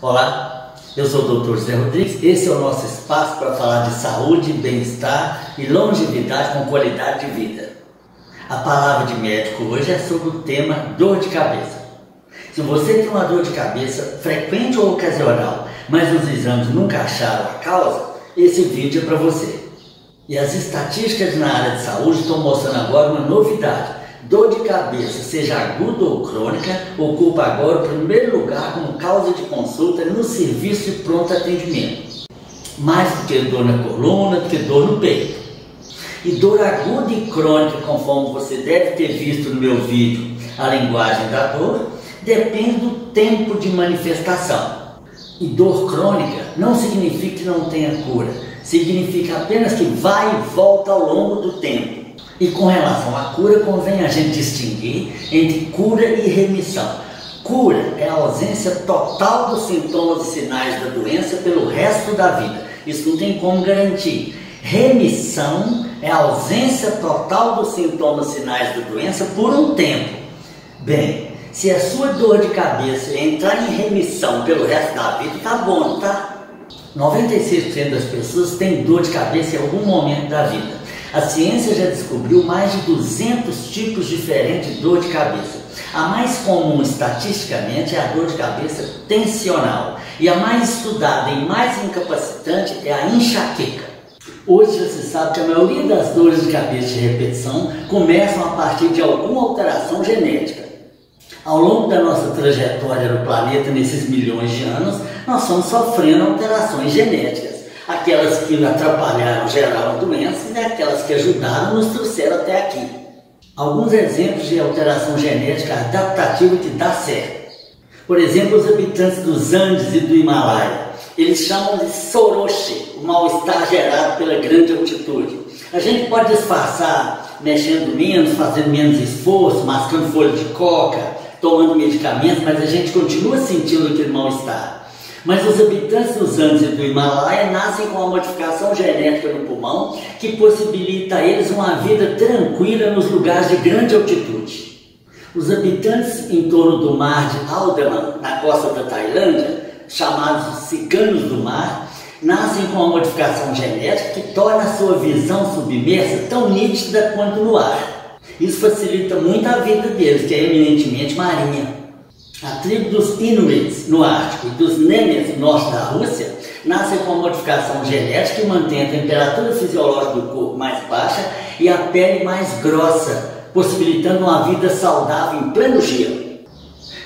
Olá, eu sou o Dr. José Rodrigues. Esse é o nosso espaço para falar de saúde, bem-estar e longevidade com qualidade de vida. A palavra de médico hoje é sobre o tema dor de cabeça. Se você tem uma dor de cabeça frequente ou ocasional, mas os exames nunca acharam a causa, esse vídeo é para você. E as estatísticas na área de saúde estão mostrando agora uma novidade. Dor de cabeça, seja aguda ou crônica, ocupa agora o primeiro lugar como causa de consulta no serviço de pronto atendimento. Mais do que dor na coluna, do que dor no peito. E dor aguda e crônica, conforme você deve ter visto no meu vídeo, a linguagem da dor, depende do tempo de manifestação. E dor crônica não significa que não tenha cura, significa apenas que vai e volta ao longo do tempo. E com relação à cura, convém a gente distinguir entre cura e remissão. Cura é a ausência total dos sintomas e sinais da doença pelo resto da vida. Isso não tem como garantir. Remissão é a ausência total dos sintomas e sinais da doença por um tempo. Bem, se a sua dor de cabeça entrar em remissão pelo resto da vida, tá bom, tá? 96% das pessoas têm dor de cabeça em algum momento da vida. A ciência já descobriu mais de 200 tipos diferentes de dor de cabeça. A mais comum estatisticamente é a dor de cabeça tensional e a mais estudada e mais incapacitante é a enxaqueca. Hoje já se sabe que a maioria das dores de cabeça de repetição começam a partir de alguma alteração genética. Ao longo da nossa trajetória no planeta nesses milhões de anos, nós fomos sofrendo alterações genéticas. Aquelas que atrapalharam, geraram doenças e aquelas que ajudaram nos trouxeram até aqui. Alguns exemplos de alteração genética adaptativa que dá certo. Por exemplo, os habitantes dos Andes e do Himalaia. Eles chamam de soroche, o mal-estar gerado pela grande altitude. A gente pode disfarçar mexendo menos, fazendo menos esforço, mascando folha de coca, tomando medicamentos, mas a gente continua sentindo aquele mal-estar. Mas os habitantes dos Andes e do Himalaia nascem com uma modificação genética no pulmão que possibilita a eles uma vida tranquila nos lugares de grande altitude. Os habitantes em torno do mar de Andaman, na costa da Tailândia, chamados ciganos do mar, nascem com uma modificação genética que torna a sua visão submersa tão nítida quanto no ar. Isso facilita muito a vida deles, que é eminentemente marinha. A tribo dos Inuits no Ártico e dos Nemes no norte da Rússia nascem com uma modificação genética que mantém a temperatura fisiológica do corpo mais baixa e a pele mais grossa, possibilitando uma vida saudável em pleno gelo.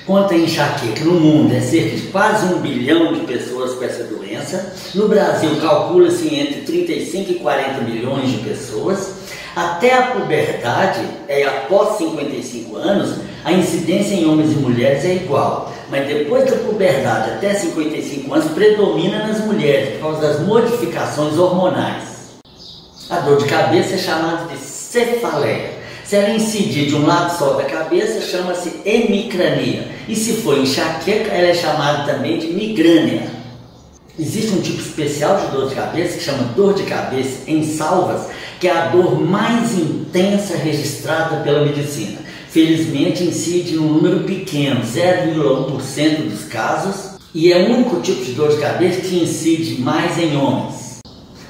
Quanto à enxaqueca, no mundo é cerca de quase 1 bilhão de pessoas com essa doença. No Brasil calcula-se entre 35 e 40 milhões de pessoas. Até a puberdade, após 55 anos, a incidência em homens e mulheres é igual. Mas depois da puberdade até 55 anos, predomina nas mulheres por causa das modificações hormonais. A dor de cabeça é chamada de cefaleia. Se ela incidir de um lado só da cabeça, chama-se hemicrania. E se for enxaqueca, ela é chamada também de migrânia. Existe um tipo especial de dor de cabeça que chama dor de cabeça em salvas, que é a dor mais intensa registrada pela medicina. Felizmente incide num número pequeno, 0,1% dos casos, e é o único tipo de dor de cabeça que incide mais em homens.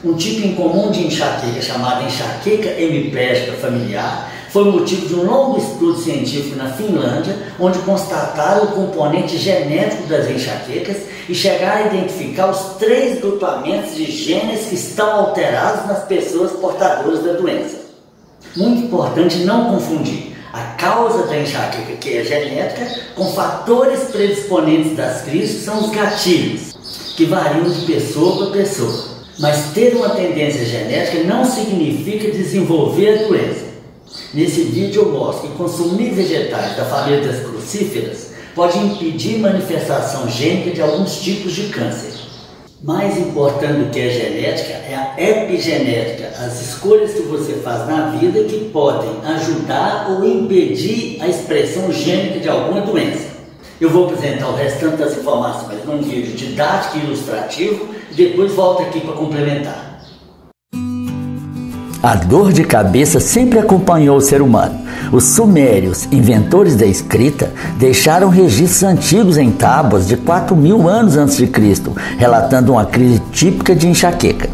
Um tipo incomum de enxaqueca, chamada enxaqueca hemiplégica familiar, foi motivo de um longo estudo científico na Finlândia, onde constataram o componente genético das enxaquecas e chegaram a identificar os 3 grupamentos de genes que estão alterados nas pessoas portadoras da doença. Muito importante não confundir a causa da enxaqueca, que é genética, com fatores predisponentes das crises, que são os gatilhos, que variam de pessoa para pessoa. Mas ter uma tendência genética não significa desenvolver a doença. Nesse vídeo eu mostro que consumir vegetais da família das crucíferas pode impedir manifestação gênica de alguns tipos de câncer. Mais importante do que a genética é a epigenética, as escolhas que você faz na vida que podem ajudar ou impedir a expressão gênica de alguma doença. Eu vou apresentar o restante das informações num vídeo didático e ilustrativo e depois volto aqui para complementar. A dor de cabeça sempre acompanhou o ser humano. Os sumérios, inventores da escrita, deixaram registros antigos em tábuas de 4.000 anos antes de Cristo, relatando uma crise típica de enxaqueca.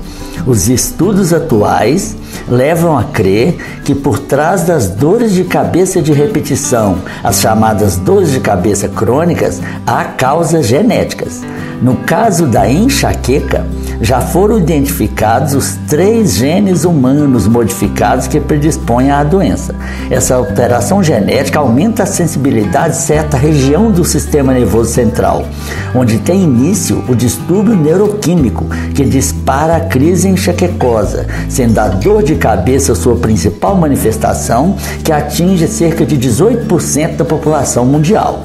Os estudos atuais levam a crer que por trás das dores de cabeça de repetição, as chamadas dores de cabeça crônicas, há causas genéticas. No caso da enxaqueca, já foram identificados os 3 genes humanos modificados que predispõem à doença. Essa alteração genética aumenta a sensibilidade de certa região do sistema nervoso central, onde tem início o distúrbio neuroquímico que dispara a crise enxaquecosa, sendo a dor de cabeça sua principal manifestação, que atinge cerca de 18% da população mundial.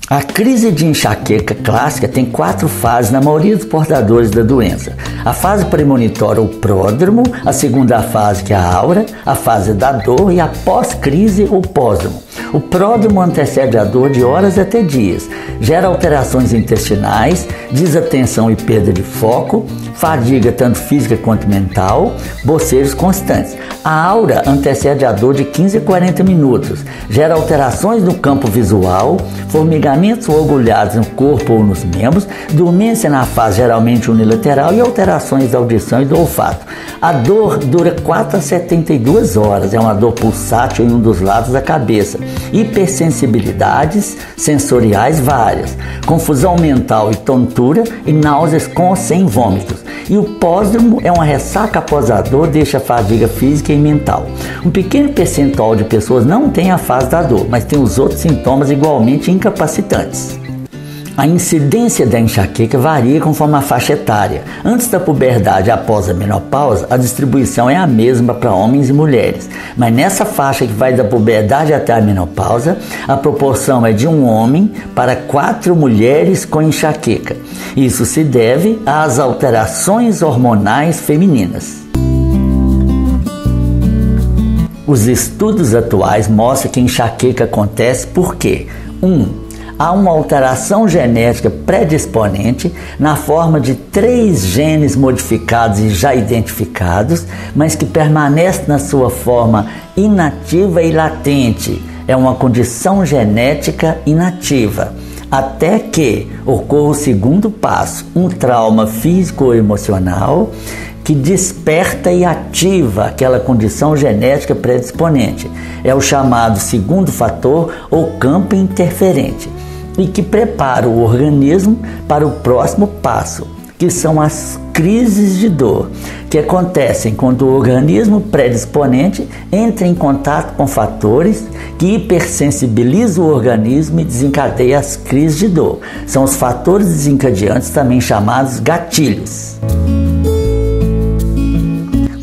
A crise de enxaqueca clássica tem 4 fases na maioria dos portadores da doença. A fase premonitória, o pródromo, a segunda fase, que é a aura, a fase da dor e a pós-crise, o pósdromo. O pródromo antecede a dor de horas até dias, gera alterações intestinais, desatenção e perda de foco, fadiga tanto física quanto mental, bocejos constantes. A aura antecede a dor de 15 a 40 minutos, gera alterações no campo visual, formigamentos ou agulhados no corpo ou nos membros, dormência na fase geralmente unilateral e alterações da audição e do olfato. A dor dura 4 a 72 horas, é uma dor pulsátil em um dos lados da cabeça. Hipersensibilidades sensoriais várias, confusão mental e tontura e náuseas com ou sem vômitos. E o pósdromo é uma ressaca após a dor, deixa fadiga física e mental. Um pequeno percentual de pessoas não tem a fase da dor, mas tem os outros sintomas igualmente incapacitantes. A incidência da enxaqueca varia conforme a faixa etária. Antes da puberdade e após a menopausa, a distribuição é a mesma para homens e mulheres. Mas nessa faixa que vai da puberdade até a menopausa, a proporção é de 1 homem para 4 mulheres com enxaqueca. Isso se deve às alterações hormonais femininas. Os estudos atuais mostram que a enxaqueca acontece porque 1. Há uma alteração genética predisponente na forma de 3 genes modificados e já identificados, mas que permanece na sua forma inativa e latente. É uma condição genética inativa. Até que ocorra o segundo passo, um trauma físico ou emocional, que desperta e ativa aquela condição genética predisponente. É o chamado segundo fator ou campo interferente, e que prepara o organismo para o próximo passo, que são as crises de dor, que acontecem quando o organismo predisponente entra em contato com fatores que hipersensibilizam o organismo e desencadeia as crises de dor. São os fatores desencadeantes, também chamados gatilhos.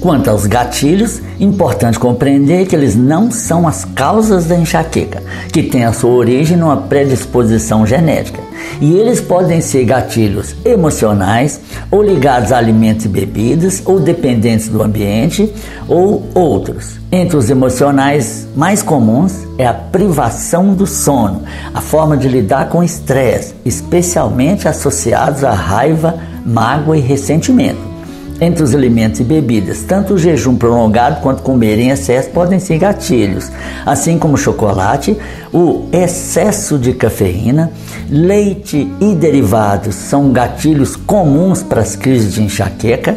Quanto aos gatilhos, importante compreender que eles não são as causas da enxaqueca, que tem a sua origem numa predisposição genética. E eles podem ser gatilhos emocionais, ou ligados a alimentos e bebidas, ou dependentes do ambiente, ou outros. Entre os emocionais mais comuns é a privação do sono, a forma de lidar com o estresse, especialmente associados à raiva, mágoa e ressentimento. Entre os alimentos e bebidas, tanto o jejum prolongado quanto comer em excesso podem ser gatilhos, assim como o chocolate, o excesso de cafeína, leite e derivados são gatilhos comuns para as crises de enxaqueca.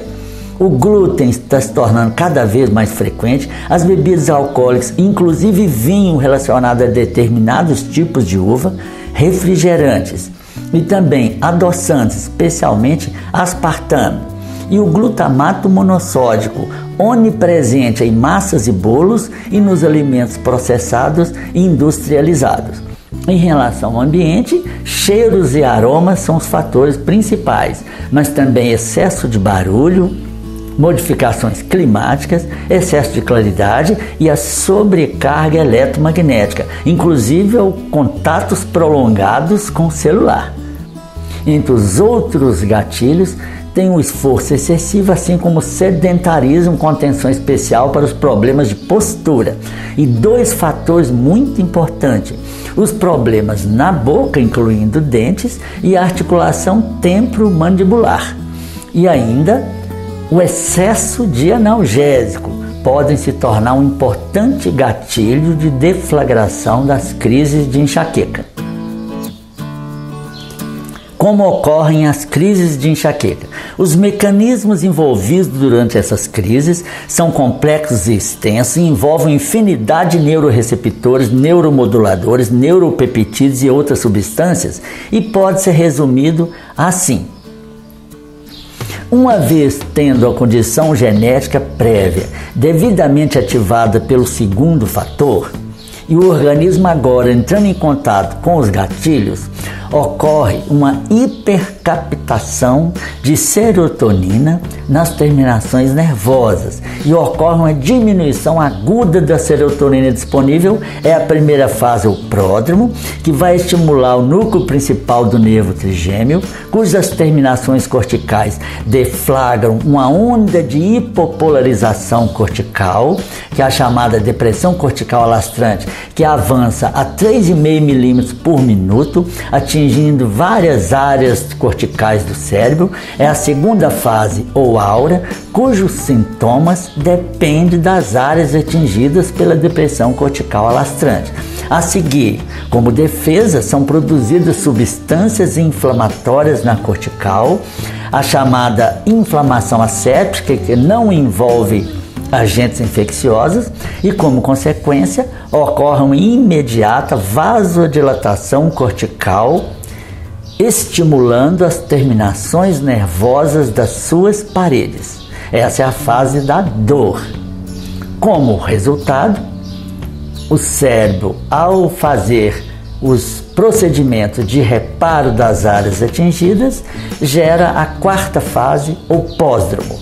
O glúten está se tornando cada vez mais frequente, as bebidas alcoólicas, inclusive vinho relacionado a determinados tipos de uva, refrigerantes e também adoçantes, especialmente aspartame. E o glutamato monossódico, onipresente em massas e bolos e nos alimentos processados e industrializados. Em relação ao ambiente, cheiros e aromas são os fatores principais, mas também excesso de barulho, modificações climáticas, excesso de claridade e a sobrecarga eletromagnética, inclusive contatos prolongados com o celular. Entre os outros gatilhos, tem um esforço excessivo, assim como o sedentarismo com atenção especial para os problemas de postura. E 2 fatores muito importantes: os problemas na boca, incluindo dentes, e a articulação temporomandibular. E ainda O excesso de analgésico podem se tornar um importante gatilho de deflagração das crises de enxaqueca. Como ocorrem as crises de enxaqueca? Os mecanismos envolvidos durante essas crises são complexos e extensos e envolvem infinidade de neuroreceptores, neuromoduladores, neuropeptídeos e outras substâncias, e pode ser resumido assim. Uma vez tendo a condição genética prévia devidamente ativada pelo segundo fator, e o organismo agora entrando em contato com os gatilhos, ocorre uma hipercaptação de serotonina nas terminações nervosas e ocorre uma diminuição aguda da serotonina disponível. É a primeira fase, o pródromo, que vai estimular o núcleo principal do nervo trigêmeo, cujas terminações corticais deflagram uma onda de hipopolarização cortical, que é a chamada depressão cortical alastrante, que avança a 3,5 milímetros por minuto, atingindo várias áreas corticais do cérebro. É a segunda fase, ou aura, cujos sintomas dependem das áreas atingidas pela depressão cortical alastrante. A seguir, como defesa, são produzidas substâncias inflamatórias na cortical, a chamada inflamação asséptica, que não envolve agentes infecciosos, e como consequência ocorre uma imediata vasodilatação cortical, estimulando as terminações nervosas das suas paredes. Essa é a fase da dor. Como resultado, o cérebro, ao fazer os procedimentos de reparo das áreas atingidas, gera a quarta fase, o pós-dromo.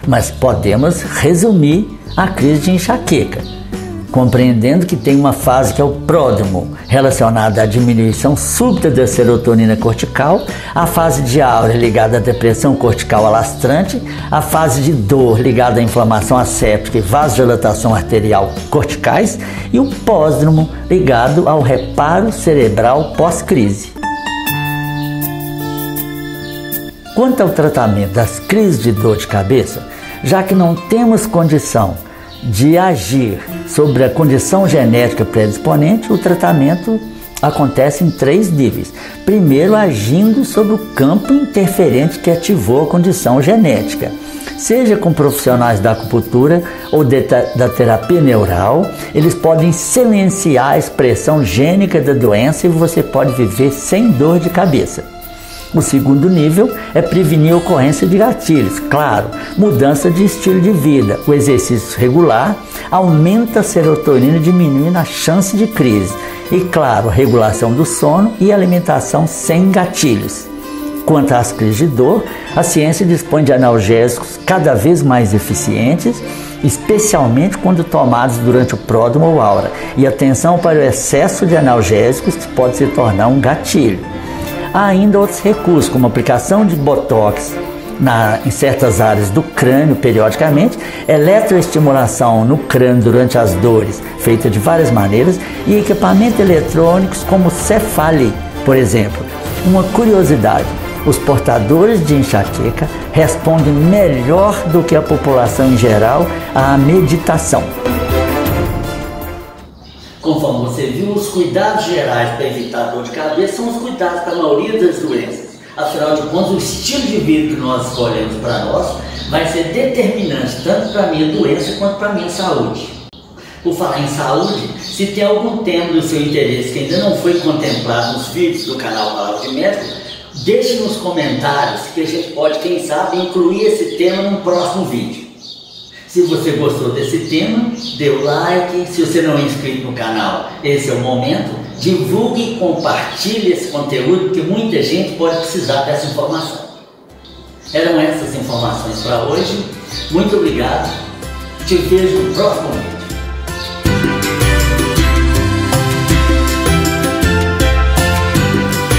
Mas podemos resumir a crise de enxaqueca, compreendendo que tem uma fase que é o pródromo, relacionada à diminuição súbita da serotonina cortical, a fase de aura ligada à depressão cortical alastrante, a fase de dor ligada à inflamação asséptica e vasodilatação arterial corticais, e o pós-dromo ligado ao reparo cerebral pós-crise. Quanto ao tratamento das crises de dor de cabeça, já que não temos condição de agir sobre a condição genética predisponente, o tratamento acontece em 3 níveis. Primeiro, agindo sobre o campo interferente que ativou a condição genética. Seja com profissionais da acupuntura ou da terapia neural, eles podem silenciar a expressão gênica da doença e você pode viver sem dor de cabeça. O segundo nível é prevenir a ocorrência de gatilhos. Claro, mudança de estilo de vida. O exercício regular aumenta a serotonina, diminuindo a chance de crise. E claro, regulação do sono e alimentação sem gatilhos. Quanto às crises de dor, a ciência dispõe de analgésicos cada vez mais eficientes, especialmente quando tomados durante o pródromo ou aura. E atenção para o excesso de analgésicos, que pode se tornar um gatilho. Há ainda outros recursos, como aplicação de botox em certas áreas do crânio periodicamente, eletroestimulação no crânio durante as dores, feita de várias maneiras, e equipamentos eletrônicos como o Cefali, por exemplo. Uma curiosidade: os portadores de enxaqueca respondem melhor do que a população em geral à meditação. Conforme você viu, os cuidados gerais para evitar dor de cabeça são os cuidados para a maioria das doenças. Afinal de contas, o estilo de vida que nós escolhemos para nós vai ser determinante tanto para a minha doença quanto para a minha saúde. Por falar em saúde, se tem algum tema do seu interesse que ainda não foi contemplado nos vídeos do canal Palavra de Médico, deixe nos comentários que a gente pode, quem sabe, incluir esse tema num próximo vídeo. Se você gostou desse tema, dê o like. Se você não é inscrito no canal, esse é o momento. Divulgue e compartilhe esse conteúdo, porque muita gente pode precisar dessa informação. Eram essas informações para hoje. Muito obrigado. Te vejo no próximo vídeo.